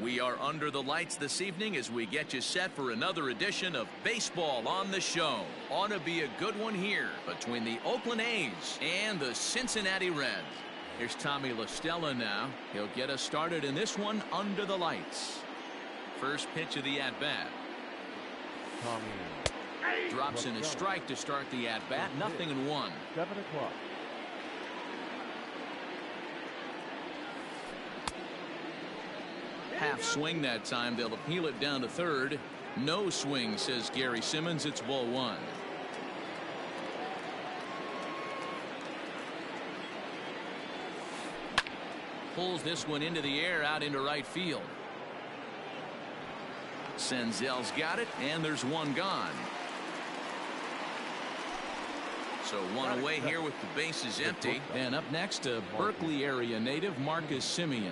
We are under the lights this evening as we get you set for another edition of Baseball on the Show. Ought to be a good one here between the Oakland A's and the Cincinnati Reds. Here's Tommy LaStella now. He'll get us started in this one under the lights. First pitch of the at-bat. Drops in a strike to start the at-bat. 0-1. 7 o'clock. Half swing that time. They'll appeal it down to third. No swing, says Gary Simmons. It's ball one. Pulls this one into the air out into right field. Senzel's got it, and there's one gone. So one away here with the bases empty. And up next, a Berkeley area native, Marcus Semien.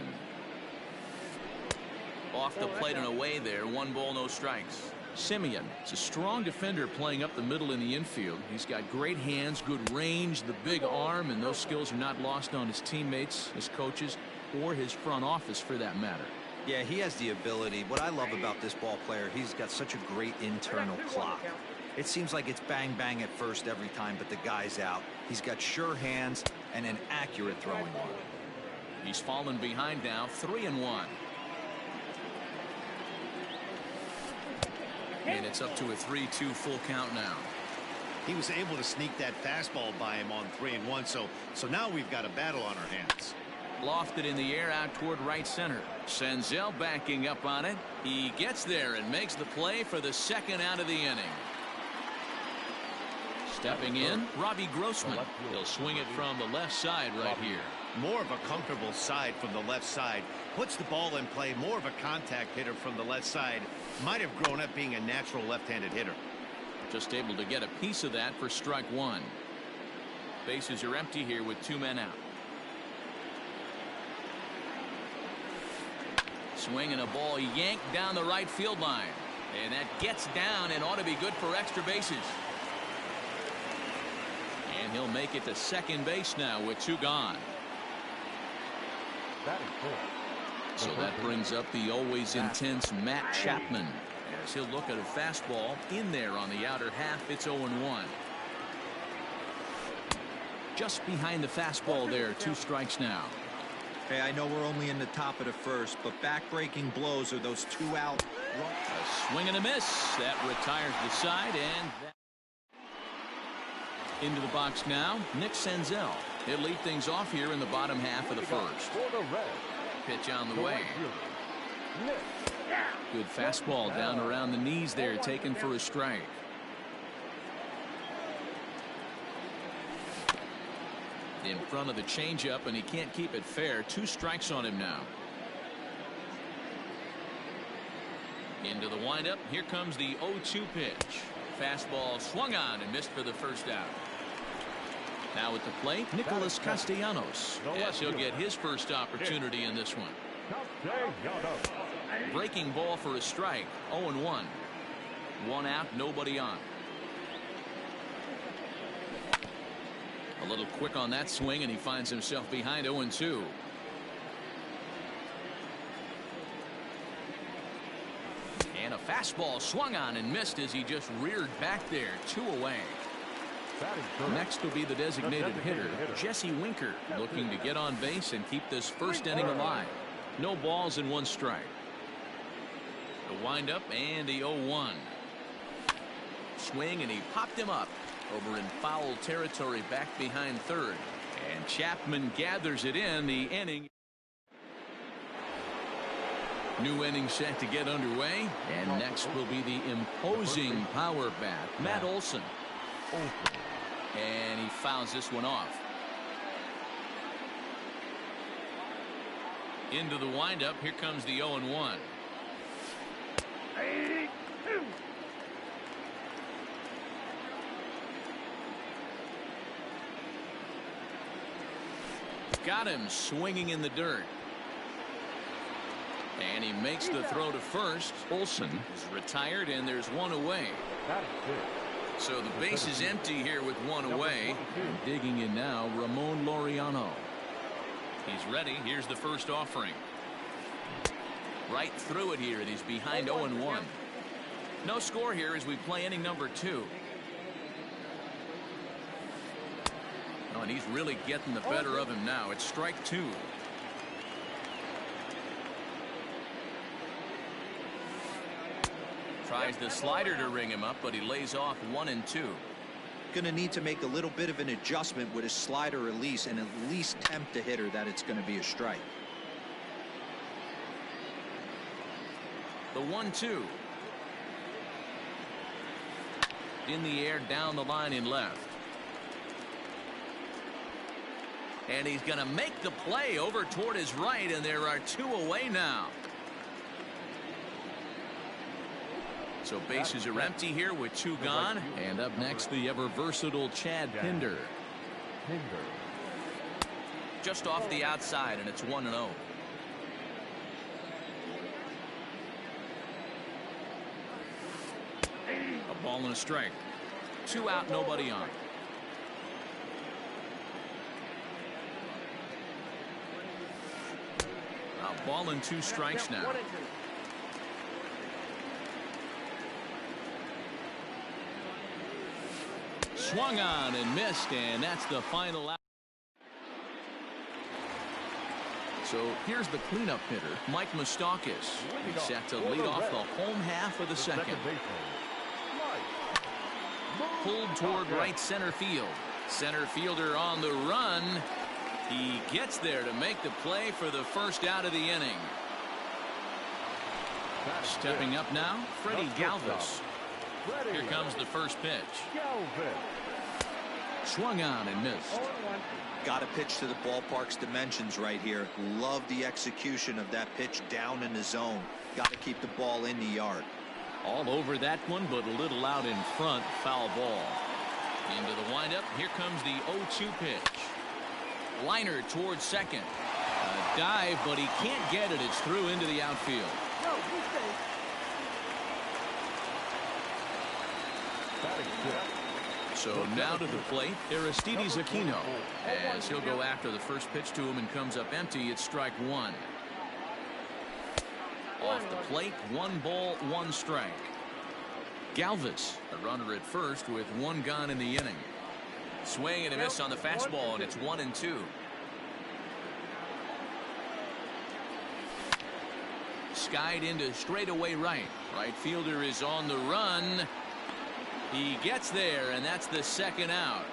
Off the plate and away there. 1 ball, no strikes. Semien is a strong defender playing up the middle in the infield. He's got great hands, good range, the big arm, and those skills are not lost on his teammates, his coaches, or his front office for that matter. Yeah, he has the ability. What I love about this ball player, he's got such a great internal clock. It seems like it's bang bang at first every time, but the guy's out. He's got sure hands and an accurate throwing arm. He's fallen behind now, 3-1. And it's up to a 3-2 full count now. He was able to sneak that fastball by him on 3-1, so now we've got a battle on our hands. Lofted in the air out toward right center. Senzel backing up on it. He gets there and makes the play for the second out of the inning. Stepping in, Robbie Grossman. He'll swing it from the left side right here. More of a comfortable side from the left side. Puts the ball in play. More of a contact hitter from the left side. Might have grown up being a natural left-handed hitter. Just able to get a piece of that for strike one. Bases are empty here with 2 men out. Swinging a ball yanked down the right field line. And that gets down and ought to be good for extra bases. And he'll make it to second base now with 2 gone. So that brings up the always intense Matt Chapman as he'll look at a fastball in there on the outer half. It's 0-1. Just behind the fastball there. 2 strikes now. Hey, I know we're only in the top of the first, but back-breaking blows are those 2 out. A swing and a miss. That retires the side, and into the box now, Nick Senzel. He'll lead things off here in the bottom half of the first. Pitch on the way. Good fastball down around the knees there, taken for a strike. In front of the changeup, and he can't keep it fair. 2 strikes on him now. Into the windup. Here comes the 0-2 pitch. Fastball swung on and missed for the first out. Now at the plate, Nicholas Castellanos. Yes, he'll get his first opportunity in this one. Breaking ball for a strike. 0-1. 1 out, nobody on. A little quick on that swing, and he finds himself behind 0-2. And a fastball swung on and missed as he just reared back there. 2 away. Next will be the designated hitter, Jesse Winker, looking to get on base and keep this first inning alive. No balls and 1 strike. The windup and the 0-1. Swing, and he popped him up over in foul territory back behind third. And Chapman gathers it in. The inning. New inning set to get underway. And next will be the imposing power bat, Matt Olson. And he fouls this one off. Into the windup. Here comes the 0-1. Got him swinging in the dirt. And he makes the throw to first. Olson is retired, and there's 1 away. So the base is empty here with 1 away. Digging in now, Ramon Laureano. He's ready. Here's the first offering. Right through it here, and he's behind 0-1. No score here as we play inning number 2. Oh, and he's really getting the better of him now. It's strike 2. Tries the slider to ring him up, but he lays off 1-2. Going to need to make a little bit of an adjustment with his slider release and at least tempt the hitter that it's going to be a strike. The 1-2. In the air, down the line in left. And he's going to make the play over toward his right, and there are 2 away now. So bases are empty here with 2 gone. And up next, the ever versatile Chad Pinder. Just off the outside, and it's 1-0. A ball and a strike. 2 out, nobody on. A ball and 2 strikes now. Swung on and missed, and that's the final out. So here's the cleanup hitter, Mike Moustakas. He's set to lead off the home half of the second. Pulled toward right center field. Center fielder on the run. He gets there to make the play for the first out of the inning. Stepping up now, Freddie Galvis. Here comes the first pitch. Swung on and missed. Got to pitch to the ballpark's dimensions right here. Love the execution of that pitch down in the zone. Got to keep the ball in the yard. All over that one, but a little out in front. Foul ball. Into the windup. Here comes the 0-2 pitch. Liner towards second. A dive, but he can't get it. It's through into the outfield. So now to the plate, Aristides Aquino, as he'll go after the first pitch to him and comes up empty. It's strike 1. Off the plate, 1 ball, 1 strike. Galvis, a runner at first with 1 gone in the inning. Swing and a miss on the fastball, and it's 1-2. Skied into straightaway right. Right fielder is on the run. He gets there, and that's the second out.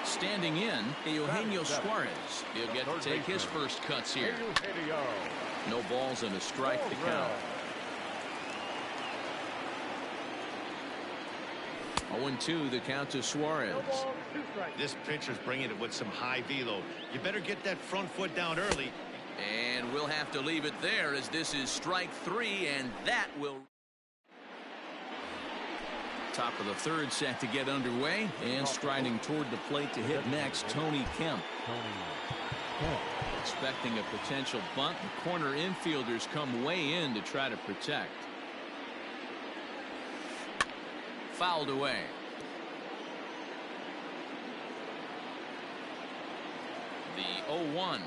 Standing in, Eugenio Suarez. He'll get to take his first cuts here. No balls and a strike to count. 0-2 the count to Suarez. This pitcher's bringing it with some high velo. You better get that front foot down early. And we'll have to leave it there as this is strike 3, and that will. Top of the third set to get underway, and striding toward the plate to hit next, Tony Kemp. Expecting a potential bunt. The corner infielders come way in to try to protect. Fouled away. The 0-1.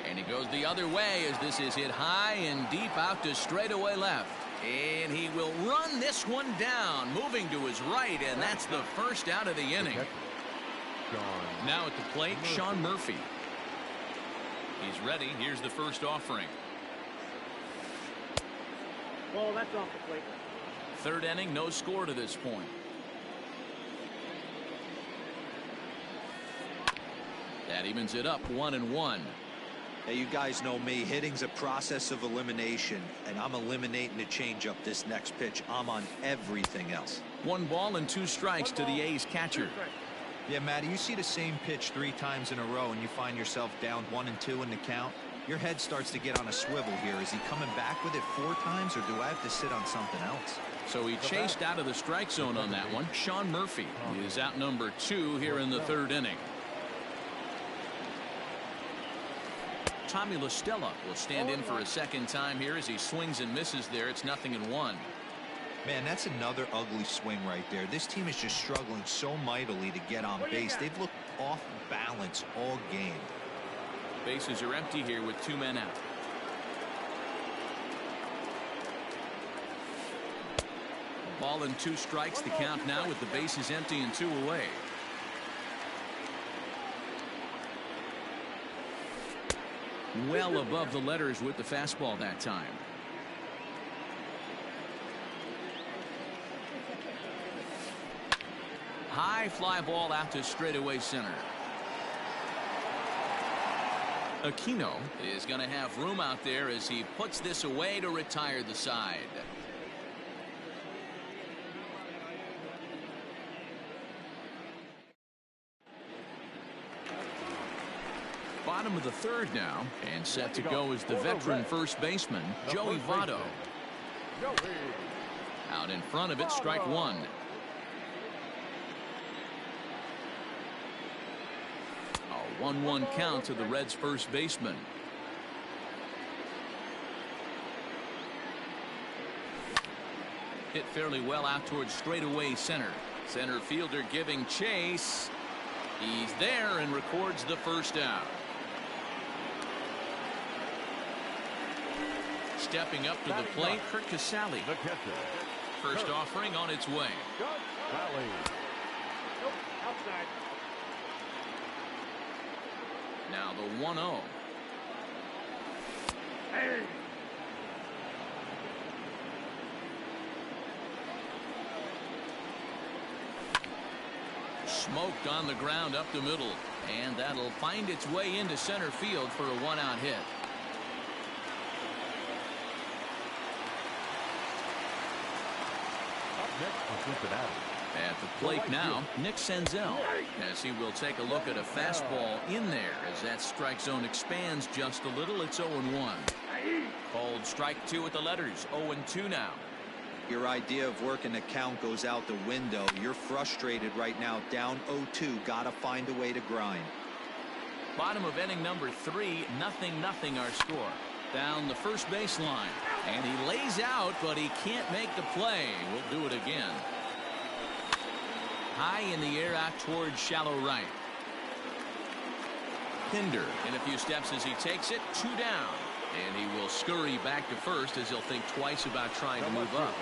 And he goes the other way as this is hit high and deep out to straightaway left. And he will run this one down, moving to his right, and that's the first out of the inning. Now at the plate, Sean Murphy. He's ready. Here's the first offering. Well, that's off the plate. Third inning, no score to this point. That evens it up, 1-1. Hey, you guys know me. Hitting's a process of elimination, and I'm eliminating the changeup this next pitch. I'm on everything else. 1 ball and 2 strikes to the A's catcher. Yeah, Matty, you see the same pitch 3 times in a row, and you find yourself down 1-2 in the count. Your head starts to get on a swivel here. Is he coming back with it 4 times, or do I have to sit on something else? So he chased out of the strike zone on that one. Sean Murphy is out number 2 here in the third inning. Tommy La Stella will stand in for a second time here as he swings and misses there. It's 0-1. Man, that's another ugly swing right there. This team is just struggling so mightily to get on base. They've looked off balance all game. Bases are empty here with 2 men out. Ball and 2 strikes, the count now with the bases empty and 2 away. Well above the letters with the fastball that time. High fly ball out to straightaway center. Aquino is going to have room out there as he puts this away to retire the side. Bottom of the 3rd now, and set to go is the veteran first baseman, Joey Votto. Out in front of it, strike 1. A 1-1 count to the Reds' first baseman. Hit fairly well out towards straightaway center. Center fielder giving chase. He's there and records the first out. Stepping up to the plate, Kurt Casale. First offering on its way. Nope, outside. Now the 1-0. Hey. Smoked on the ground up the middle, and that'll find its way into center field for a 1-out hit. At the plate now, Nick Senzel, as he will take a look at a fastball in there as that strike zone expands just a little. It's 0-1. Called strike 2 at the letters. 0-2 now. Your idea of working the count goes out the window. You're frustrated right now, down 0-2. Gotta find a way to grind. Bottom of inning number 3, 0-0 our score. Down the first baseline, and he lays out, but he can't make the play. We'll do it again. High in the air out towards shallow right. Pinder in a few steps as he takes it, 2 down. And he will scurry back to first as he'll think twice about trying to move up.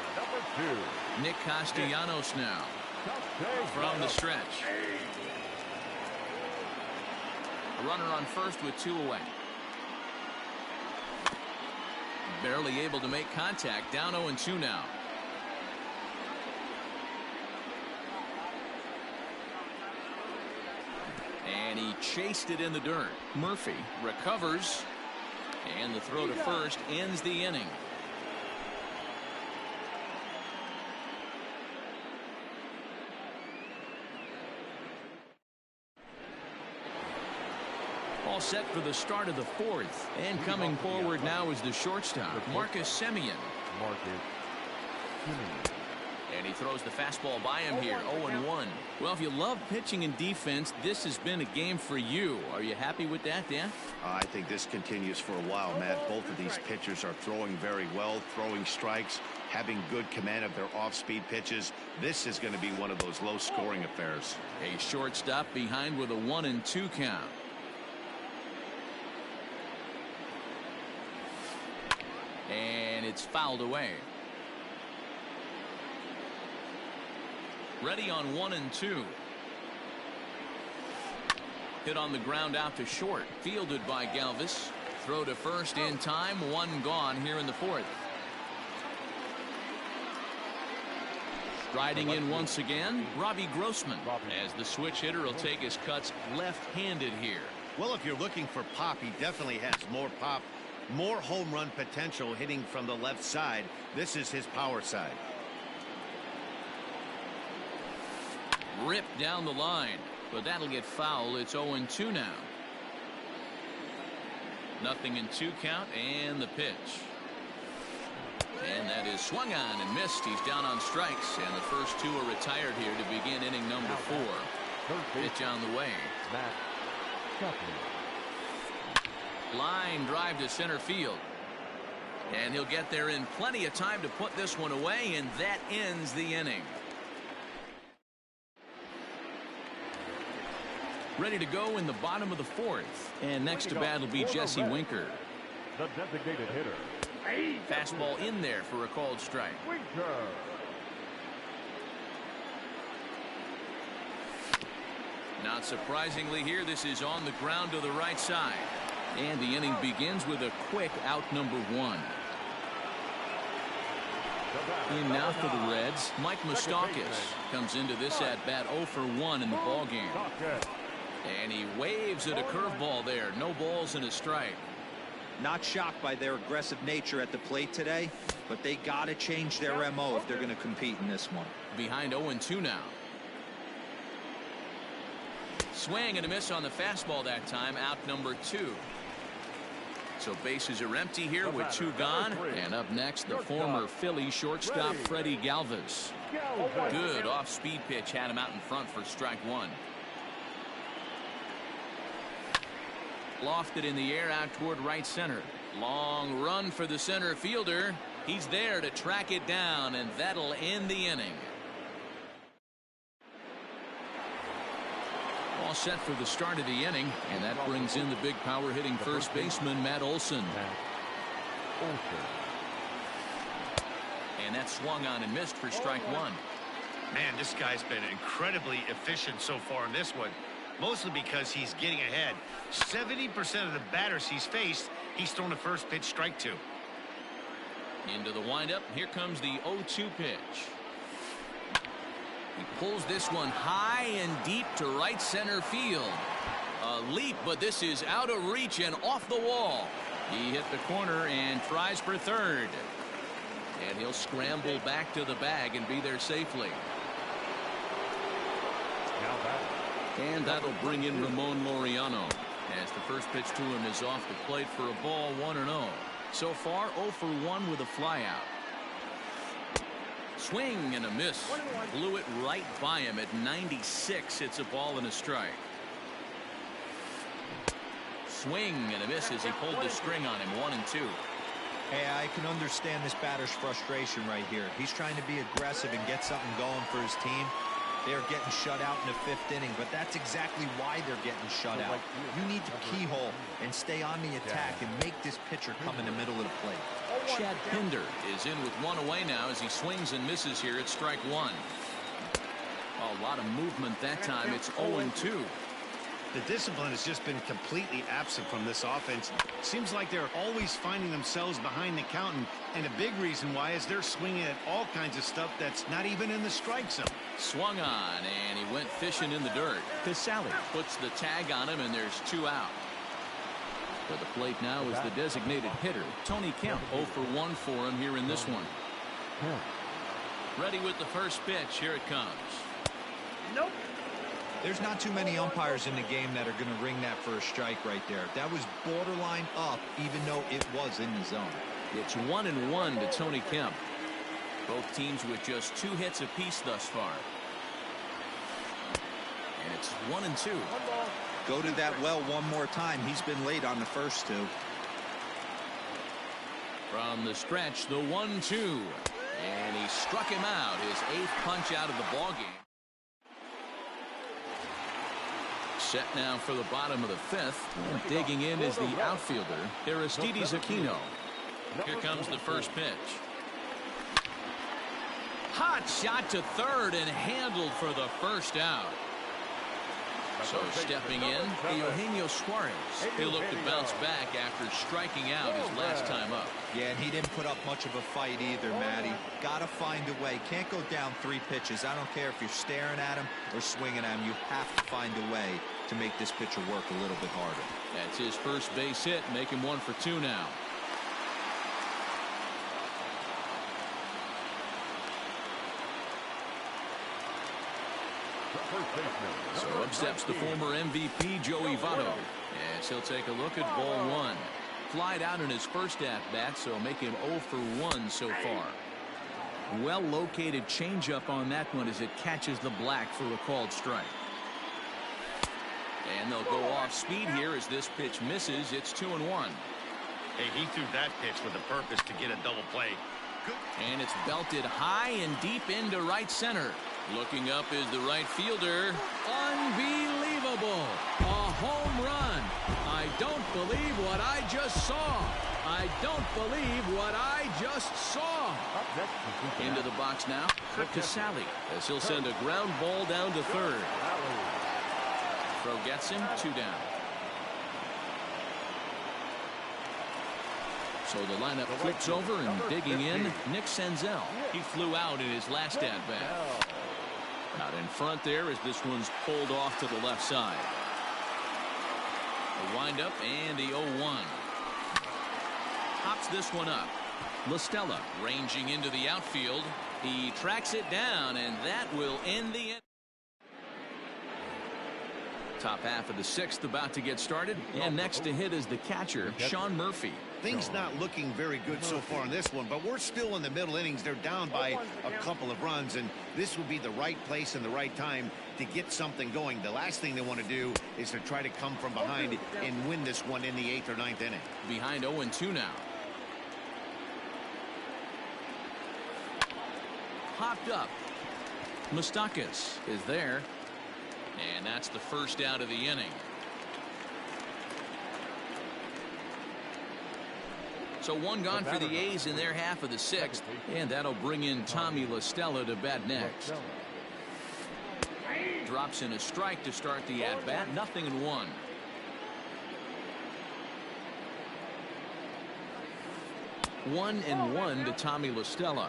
Nick Castellanos now from the stretch. A runner on first with 2 away. Barely able to make contact. Down 0-2 now. And he chased it in the dirt. Murphy recovers. And the throw to first ends the inning. All set for the start of the 4th. And coming forward now is the shortstop, Marcus Semien. And he throws the fastball by him here, 0-1. Well, if you love pitching and defense, this has been a game for you. Are you happy with that, Dan? I think this continues for a while, Matt. Both of these pitchers are throwing very well, throwing strikes, having good command of their off-speed pitches. This is going to be one of those low-scoring affairs. A shortstop behind with a 1-2 count. And it's fouled away. Ready on 1-2. Hit on the ground out to short. Fielded by Galvis. Throw to first in time. 1 gone here in the 4th. Striding in once again, Robbie Grossman. As the switch hitter will take his cuts left-handed here. Well, if you're looking for pop, he definitely has more pop. More home run potential hitting from the left side. This is his power side. Ripped down the line, but that'll get foul. It's 0-2 now. 0-2 count, and the pitch. And that is swung on and missed. He's down on strikes, and the first 2 are retired here to begin inning number 4. Pitch on the way. Line drive to center field. And he'll get there in plenty of time to put this one away, and that ends the inning. Ready to go in the bottom of the fourth. And next to bat will be Jesse Winker. The designated hitter. Fastball in there for a called strike. Winker. Not surprisingly here, this is on the ground to the right side. And the inning begins with a quick out number 1. In now for the Reds, Mike Moustakas comes into this at-bat 0 for 1 in the ballgame. And he waves at a curveball there. No balls and a strike. Not shocked by their aggressive nature at the plate today, but they got to change their MO if they're going to compete in this one. Behind 0-2 now. Swing and a miss on the fastball that time. Out number 2. So bases are empty here with 2 gone. And up next, the former Philly shortstop Freddie Galvis. Good off-speed pitch had him out in front for strike 1. Lofted in the air out toward right center. Long run for the center fielder. He's there to track it down, and that'll end the inning. All set for the start of the inning, and that brings in the big power hitting first baseman Matt Olson. And that swung on and missed for strike 1. Man, this guy's been incredibly efficient so far in this one, mostly because he's getting ahead. 70% of the batters he's faced, he's thrown a first pitch strike to. Into the windup. Here comes the 0-2 pitch. He pulls this one high and deep to right center field. A leap, but this is out of reach and off the wall. He hit the corner and tries for third. And he'll scramble back to the bag and be there safely. And that'll bring in Ramon Laureano, as the first pitch to him is off the plate for a ball 1-0. So far 0 for 1 with a flyout. Swing and a miss. Blew it right by him at 96. It's a ball and a strike. Swing and a miss as he pulled the string on him. 1-2. Hey, I can understand this batter's frustration right here. He's trying to be aggressive and get something going for his team. They're getting shut out in the 5th inning, but that's exactly why they're getting shut out. You need to keyhole and stay on the attack and make this pitcher come in the middle of the plate. Chad Pinder is in with 1 away now as he swings and misses here at strike 1. A lot of movement that time. It's 0-2. The discipline has just been completely absent from this offense. Seems like they're always finding themselves behind the count, and a big reason why is they're swinging at all kinds of stuff that's not even in the strike zone. Swung on, and he went fishing in the dirt. Casale puts the tag on him, and there's 2 out. For the plate now is the designated hitter, Tony Kemp. 0 for 1 for him here in this one. Ready with the first pitch. Here it comes. Nope. There's not too many umpires in the game that are going to ring that for a strike right there. That was borderline up, even though it was in the zone. It's 1-1 to Tony Kemp. Both teams with just 2 hits apiece thus far. And it's 1-2. Go to that well one more time. He's been late on the first 2. From the stretch, the 1-2. And he struck him out. His 8th punch out of the ballgame. Set now for the bottom of the 5th. And digging in is the outfielder, Aristides Aquino. Here comes the first pitch. Hot shot to third and handled for the first out. So stepping in, Eugenio Suarez. He'll look to bounce back after striking out his last time up. Yeah, and he didn't put up much of a fight either, Matty. Got to find a way. Can't go down 3 pitches. I don't care if you're staring at him or swinging at him. You have to find a way to make this pitcher work a little bit harder. That's his first base hit, make him 1 for 2 now. So up steps the former MVP Joey Votto, as he'll take a look at ball 1. Flied out in his first at-bat, so make him 0 for 1 so far. Well located changeup on that one as it catches the black for a called strike. And they'll go off speed here as this pitch misses. It's 2-1. Hey, he threw that pitch with a purpose to get a double play. Good. And it's belted high and deep into right center. Looking up is the right fielder. Unbelievable. A home run. I don't believe what I just saw. I don't believe what I just saw. Into the box now. Casale as he'll send a ground ball down to third. Throw gets him, 2 down. So the lineup flips over and digging in, Nick Senzel. He flew out in his last at-bat. Out in front there as this one's pulled off to the left side. A windup and the 0-1. Pops this one up. LaStella ranging into the outfield. He tracks it down, and that will end the inning. Top half of the 6th about to get started, and next to hit is the catcher, Sean Murphy. Things not looking very good so far in this one, but we're still in the middle innings. They're down by a couple of runs, and this would be the right place and the right time to get something going. The last thing they want to do is to try to come from behind and win this one in the 8th or 9th inning. Behind 0-2 now. Popped up. Moustakas is there. And that's the first out of the inning. So one gone for the A's in their half of the 6th. And that'll bring in Tommy LaStella to bat next. Drops in a strike to start the at-bat. 0-1. One and one to Tommy LaStella.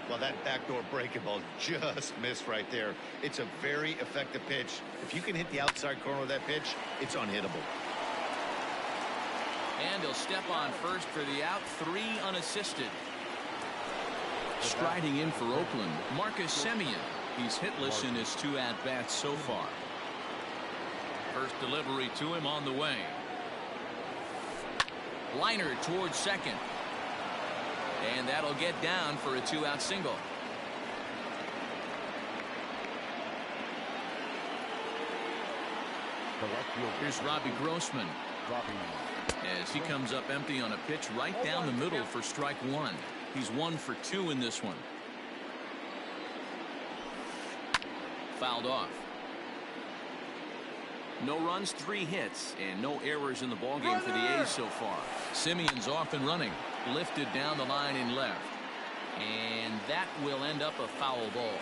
Well, that backdoor breaking ball just missed right there. It's a very effective pitch. If you can hit the outside corner of that pitch, it's unhittable. And he'll step on first for the out. 3 unassisted. Striding in for Oakland, Marcus Semien. He's hitless in his 2 at-bats so far. First delivery to him on the way. Liner towards second. And that'll get down for a 2-out single. Here's Robbie Grossman. As he comes up empty on a pitch right down the middle for strike 1. He's 1 for 2 in this one. Fouled off. No runs, 3 hits, and no errors in the ballgame for the A's so far. Simeon's off and running. Lifted down the line in left. And that will end up a foul ball.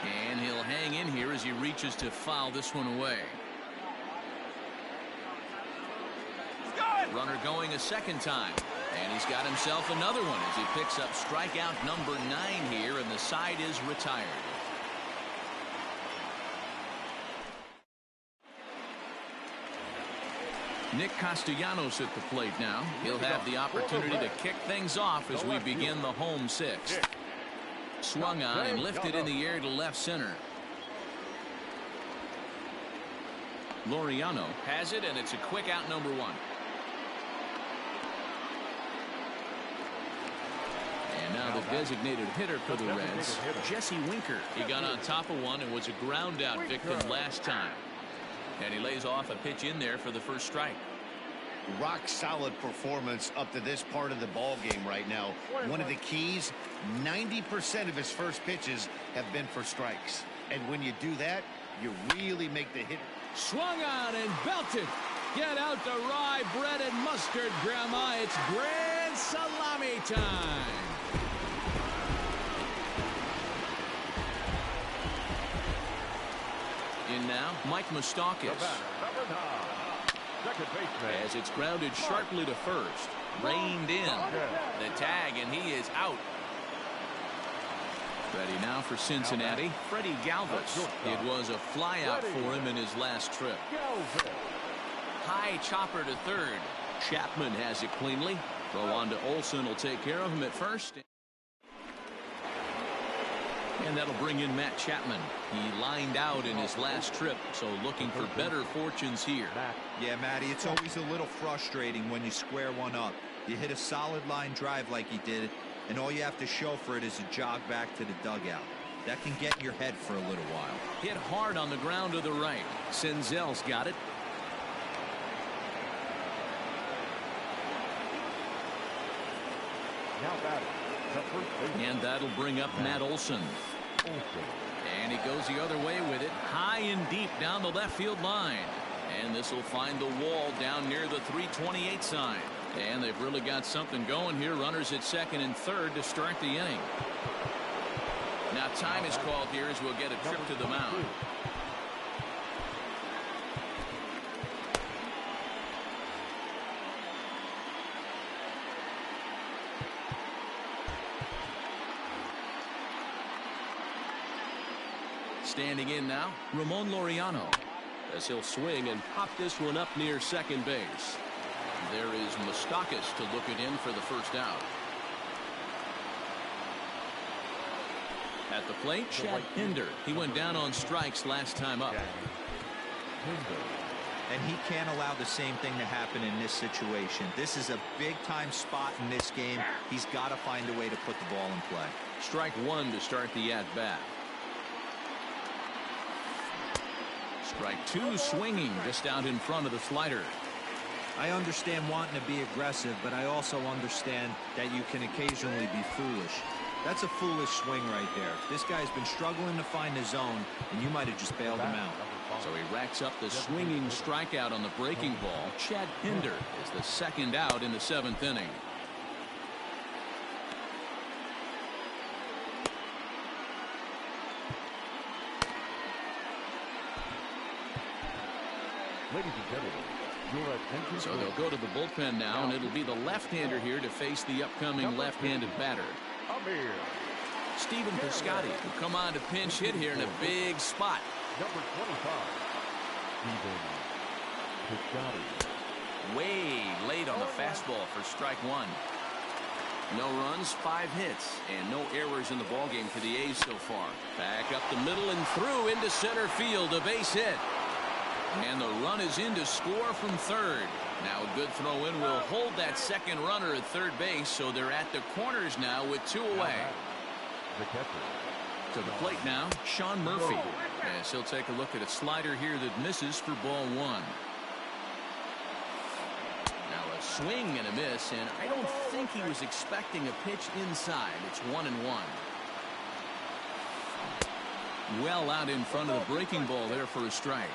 And he'll hang in here as he reaches to foul this one away. Runner going a second time. And he's got himself another one as he picks up strikeout number 9 here, and the side is retired. Nick Castellanos at the plate now. He'll have the opportunity to kick things off as we begin the home 6th. Swung on and lifted in the air to left center. Laureano has it, and it's a quick out number 1. And now the designated hitter for the Reds, Jesse Winker. He got on top of one and was a ground out victim last time. And he lays off a pitch in there for the first strike. Rock solid performance up to this part of the ball game right now. One of the keys, 90% of his first pitches have been for strikes. And when you do that, you really make the hit. Swung on and belted. Get out the rye bread and mustard, Grandma. It's grand salami time. In now, Mike Moustakas. As it's grounded sharply to first. Reined in. The tag, and he is out. Ready now for Cincinnati, Freddie Galvis. It was a flyout for him in his last trip. High chopper to third. Chapman has it cleanly. Throw on to Olsen will take care of him at first. And that'll bring in Matt Chapman. He lined out in his last trip, so looking for better fortunes here. Yeah, Matty, it's always a little frustrating when you square one up. You hit a solid line drive like he did, and all you have to show for it is a jog back to the dugout. That can get in your head for a little while. Hit hard on the ground to the right. Senzel's got it. Now batting, the first baseman. And that'll bring up Matt Olson. And he goes the other way with it, high and deep down the left field line. And this will find the wall down near the 328 sign. And they've really got something going here. Runners at second and third to start the inning. Now time is called here as we'll get a trip to the mound. Standing in now, Ramon Laureano, as he'll swing and pop this one up near second base. There is Moustakas to look it in for the first out. At the plate, Chad Pinder. He went down on strikes last time up. And he can't allow the same thing to happen in this situation. This is a big-time spot in this game. He's got to find a way to put the ball in play. Strike one to start the at-bat. Strike two, swinging just out in front of the slider. I understand wanting to be aggressive, but I also understand that you can occasionally be foolish. That's a foolish swing right there. This guy's been struggling to find the zone, and you might have just bailed him out. So he racks up the swinging strikeout on the breaking ball. Chad Pinder is the second out in the seventh inning. Ladies and gentlemen, your attention. So they'll go to the bullpen now, and it'll be the left-hander here to face the upcoming left-handed batter. Amir. Stephen Piscotty will come on to pinch hit here in a big spot. Number 25, Stephen Piscotty. Way late on the fastball for strike one. No runs, 5 hits, and no errors in the ballgame for the A's so far. Back up the middle and through into center field, a base hit. And the run is in to score from third. Now a good throw in will hold that second runner at third base, so they're at the corners now with 2 away. The catcher. To the plate now, Sean Murphy. As he'll take a look at a slider here that misses for ball one. Now a swing and a miss, and I don't think he was expecting a pitch inside. It's 1-1. Well out in front of the breaking ball there for a strike.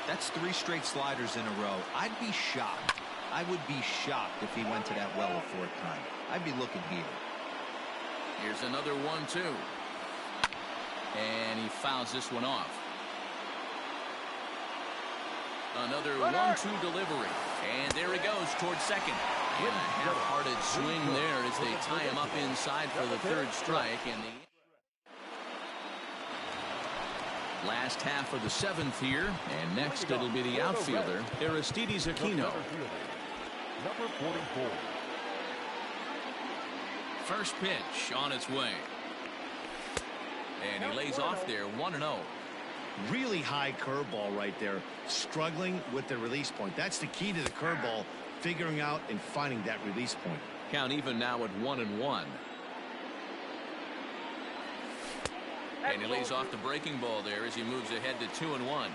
That's 3 straight sliders in a row. I'd be shocked. I would be shocked if he went to that well a 4th time. I'd be looking here. Here's another 1-2. And he fouls this one off. Another 1-2 delivery. And there he goes towards second. And a half-hearted swing there as they tie him up inside for the third strike. And the last half of the 7th here, and next it'll be the outfielder, Aristides Aquino. Number 44. First pitch on its way. And he lays off there, 1-0. Really high curveball right there, struggling with the release point. That's the key to the curveball, figuring out and finding that release point. Count even now at 1-1. And he lays off the breaking ball there as he moves ahead to 2-1.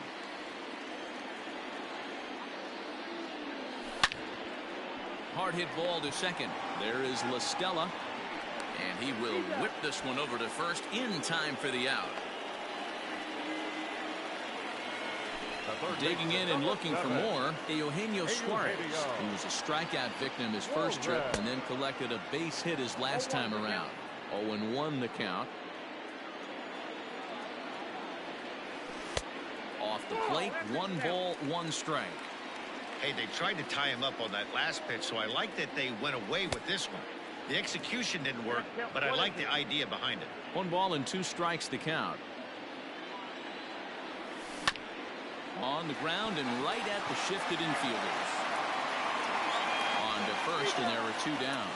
Hard hit ball to second. There is La Stella. And he will whip this one over to first in time for the out. Digging in and looking for more, Eugenio Suarez, who was a strikeout victim his first trip and then collected a base hit his last time around. 0-1 the count. Off the plate, 1 ball, 1 strike. Hey, they tried to tie him up on that last pitch, so I like that they went away with this one. The execution didn't work, but I like the idea behind it. 1 ball and 2 strikes to count. On the ground and right at the shifted infielders. On to first, and there are 2 down.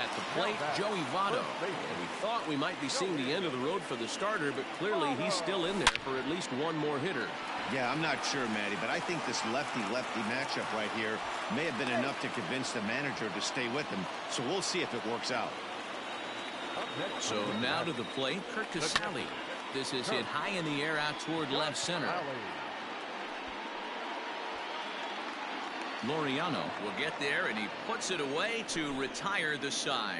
At the plate, Joey Votto. We thought we might be seeing the end of the road for the starter, but clearly he's still in there for at least 1 more hitter. Yeah, I'm not sure, Matty, but I think this lefty-lefty matchup right here may have been enough to convince the manager to stay with him. So we'll see if it works out. So now to the plate, Kurt Casale. This is hit high in the air out toward left center. Laureano will get there, and he puts it away to retire the side.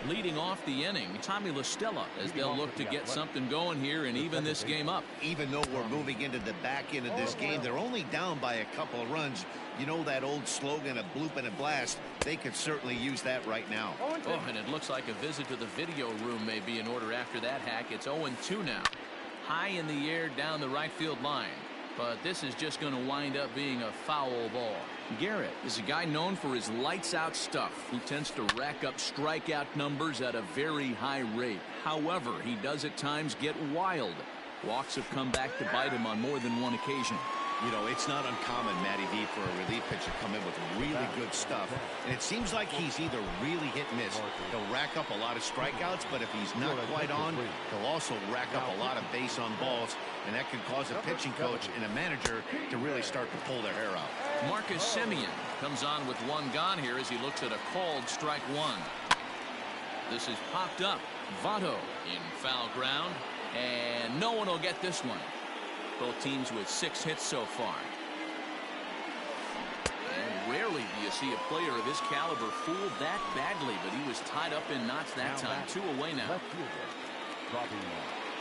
Leading off the inning, Tommy La Stella, as they'll look to get something going here and even this game up. Even though we're moving into the back end of this game, they're only down by a couple of runs. You know that old slogan, a bloop and a blast. They could certainly use that right now. Oh, and it looks like a visit to the video room may be in order after that hack. It's 0-2 now. High in the air down the right field line. But this is just going to wind up being a foul ball. Garrett is a guy known for his lights-out stuff. He tends to rack up strikeout numbers at a very high rate. However, he does at times get wild. Walks have come back to bite him on more than one occasion. You know, it's not uncommon, Matty V, for a relief pitcher to come in with really good stuff. And it seems like he's either really hit and miss. He'll rack up a lot of strikeouts, but if he's not quite on, he'll also rack up a lot of base on balls. And that could cause a pitching coach and a manager to really start to pull their hair out. Marcus Semien comes on with one gone here as he looks at a called strike one. This is popped up. Votto in foul ground, and no one will get this one. Both teams with 6 hits so far. And rarely do you see a player of his caliber fooled that badly, but he was tied up in knots that time. 2 away now.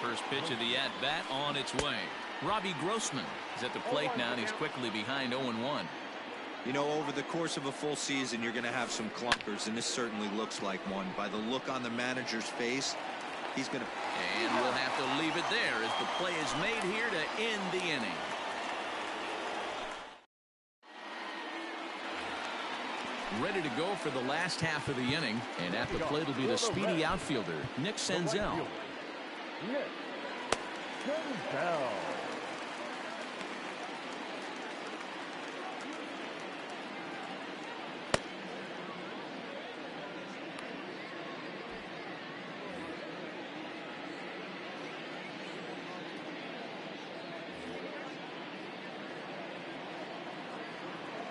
First pitch of the at-bat on its way. Robbie Grossman is at the plate now, and he's quickly behind 0-1. You know, over the course of a full season, you're going to have some clunkers, and this certainly looks like one. By the look on the manager's face, he's going to... And we'll have to leave it there as the play is made here to end the inning. Ready to go for the last half of the inning, and at the plate will be the speedy outfielder, Nick Senzel. Nick Senzel.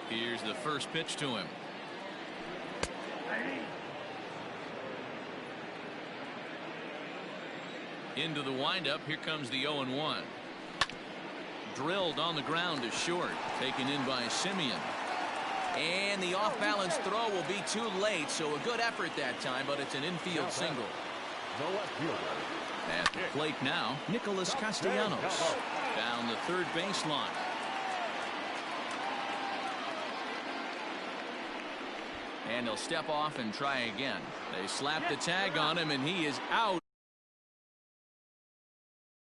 Here's the first pitch to him. Into the windup. Here comes the 0-1. Drilled on the ground to short. Taken in by Semien. And the off-balance throw will be too late, so a good effort that time, but it's an infield single. The left fielder. At the plate now, Nicholas Castellanos. Down the third baseline. And he'll step off and try again. They slap the tag on him, and he is out.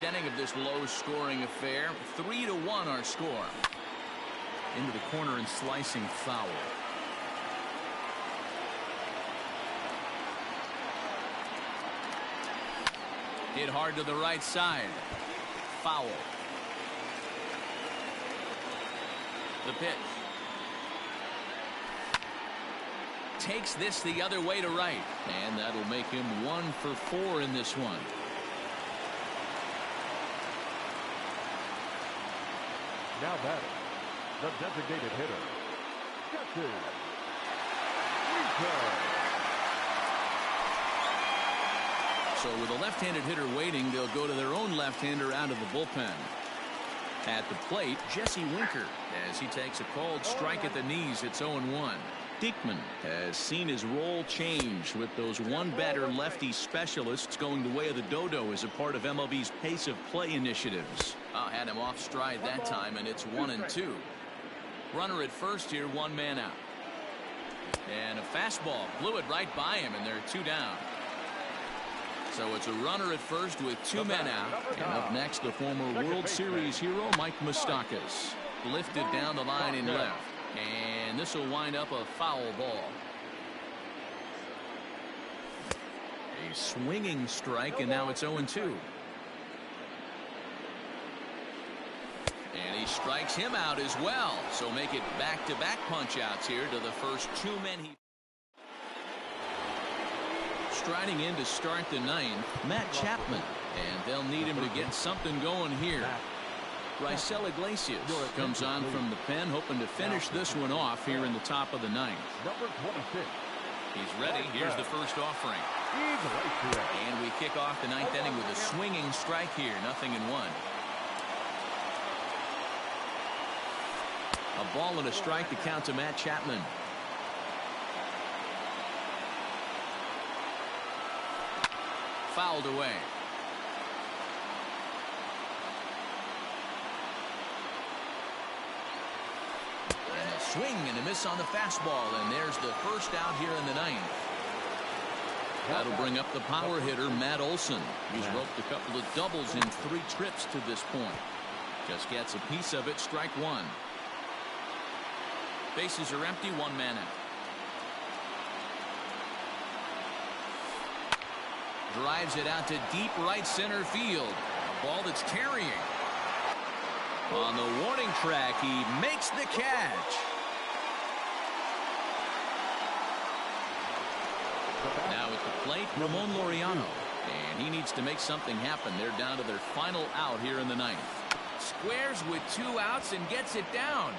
Beginning of this low-scoring affair. 3-1 our score. Into the corner and slicing foul. Hit hard to the right side. Foul. The pitch. Takes this the other way to right, and that'll make him 1 for 4 in this one. Now batting, the designated hitter, Jesse Winker. So with a left-handed hitter waiting, they'll go to their own left-hander out of the bullpen. At the plate, Jesse Winker, as he takes a called strike at the knees. It's 0-1. Diekman has seen his role change with those one-batter lefty specialists going the way of the dodo as a part of MLB's pace of play initiatives. Had him off stride that time, and it's 1-2. Runner at first here, 1 man out. And a fastball blew it right by him, and they're 2 down. So it's a runner at first with 2 men out. And up next, the former World Series hero, Mike Moustakas. Lifted down the line in left. And this will wind up a foul ball. A swinging strike, and now it's 0-2. And he strikes him out as well. So make it back-to-back punch-outs here to the first 2 men he... Striding in to start the 9th, Matt Chapman. And they'll need him to get something going here. Raisel Iglesias comes on from the pen, hoping to finish this one off here in the top of the 9th. Number 26. He's ready. Here's the first offering. And we kick off the ninth inning with a swinging strike here. 0-1. A ball and a strike to count to Matt Chapman. Fouled away. And a swing and a miss on the fastball, and there's the first out here in the ninth. That'll bring up the power hitter, Matt Olson. He's roped a couple of doubles in 3 trips to this point. Just gets a piece of it, strike 1. Bases are empty, 1 man out. Drives it out to deep right center field. A ball that's carrying. On the warning track, he makes the catch. Now at the plate, Ramon Laureano. And he needs to make something happen. They're down to their final out here in the ninth. Squares with 2 outs and gets it down.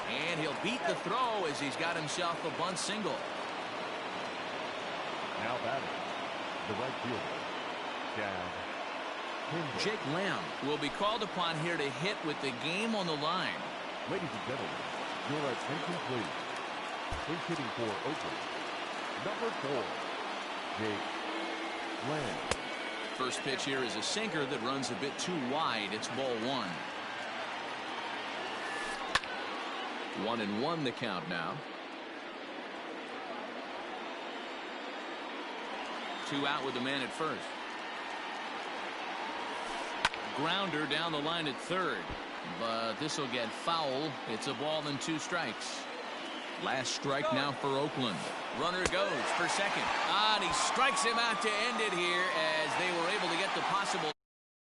And he'll beat the throw as he's got himself a bunt single. Now batting, the right fielder, Chad Hendrick. Jake Lamb will be called upon here to hit with the game on the line. Ladies and gentlemen, your attention please. He's hitting for Oakland, number 4, Jake Lamb. First pitch here is a sinker that runs a bit too wide. It's ball 1. 1-1 the count now. 2 out with the man at first. Grounder down the line at third, but this will get foul. It's a ball and 2 strikes. Last strike now for Oakland. Runner goes for second. And he strikes him out to end it here as they were able to get the possible